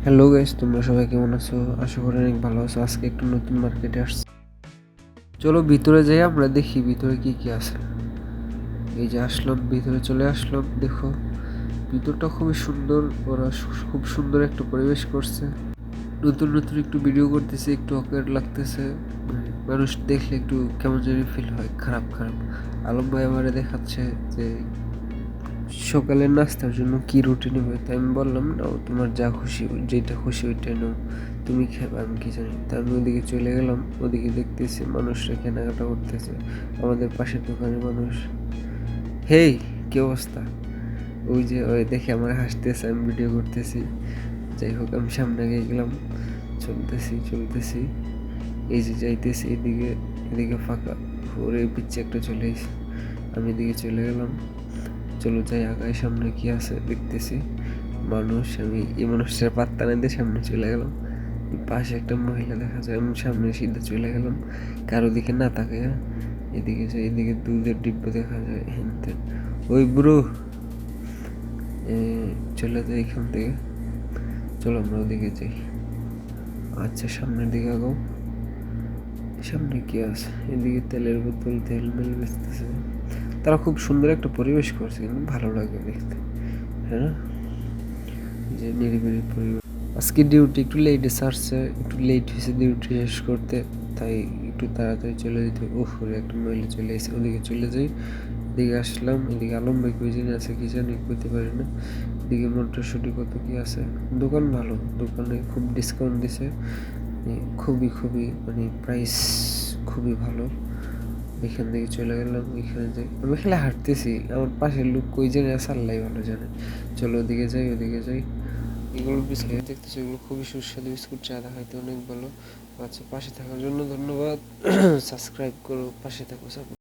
Hello guys, তোমরা সবাই কেমন আছো? আশা করি অনেক ভালো আছো। আজকে একটু নতুন মার্কেটে আসছি। চলো ভিতরে যাই, আমরা দেখি ভিতরে কি কি আছে। এই যে আসলাম, ভিতরে চলে আসলাম। দেখো ভিতরটা খুবই সুন্দর, ওরা খুব সুন্দর একটা পরিবেশ করছে। নতুন নতুন একটু ভিডিও করতেছে, একটু অকওয়ার্ড লাগতেছে। মানুষ দেখলে একটু কেমন জানি ফিল হয়, খারাপ খারাপ। আলম ভাই আমারে দেখাচ্ছে যে সকালের নাস্তার জন্য কি রুটি নেবে। তাই আমি বললাম, নাও তোমার যা খুশি, যেটা খুশি ওইটাই নাও, তুমি খাবে, আমি কি জানি। তা আমি ওদিকে চলে গেলাম, ওদিকে দেখতেছি মানুষরা কেনাকাটা করতেছে, আমাদের পাশের দোকানের মানুষ। হেই, কি অবস্থা? ওই যে ওই দেখে আমার হাসতেছে, আমি ভিডিও করতেছি। যাই হোক, আমি সামনে গিয়ে গেলাম, চলতেছি। এই যে যাইতেছি এদিকে, এদিকে ফাঁকা, ওরে পিচ্ছে একটা চলে এসে আমি এদিকে চলে গেলাম। চলো যাই আগায়, সামনে কি আছে দেখতেছি। মানুষ, আমি এই মানুষটার পাত্তা না দিয়ে সামনে চলে গেলাম। পাশে একটা মহিলা দেখা যায়, আমি সামনে সিধা চলে গেলাম, কারো দিকে না তাকায়। এদিকে যাই, এদিকে দুধের ডিব্বা দেখা যায় হেনতেন। ওই ব্রো, চলে যাই এখান থেকে। চলো আমরা ওদিকে যাই। আচ্ছা, সামনের দিকে আগাও। সামনে কি আছে? এদিকে তেলের বোতল, তেল মেল বেচতেছে। তারা খুব সুন্দর একটা পরিবেশ করছে, কিন্তু ভালো লাগে দেখতে, হ্যাঁ। যে নিরিবিলি পরিবেশ। আজকে ডিউটি একটু লেটে সারছে, একটু লেট হয়েছে ডিউটি শেষ করতে, তাই একটু তাড়াতাড়ি চলে যেতে। ওহ, একটা মহিলা চলে এসে, ওদিকে চলে যাই। এদিকে আসলাম, এদিকে আলম ভাই কই জানি আছে, কি জানি করতে পারি না। এদিকে মটরশুঁটি কত কি আছে। দোকান ভালো, দোকানে খুব ডিসকাউন্ট দিছে, খুবই মানে প্রাইস খুবই ভালো। এখান থেকে চলে গেলাম, এখানে যাই। আমি খেলে হাঁটতেছি, আমার পাশের লোক কই জানি আছে, আল্লাহ ভালো জানে। চলো ওদিকে যাই। এগুলো বিস্কুট দেখতেছি, এগুলো খুবই সুস্বাদু বিস্কুট, চা খাইতে অনেক ভালো। আচ্ছা, পাশে থাকার জন্য ধন্যবাদ। সাবস্ক্রাইব করো, পাশে থাকো।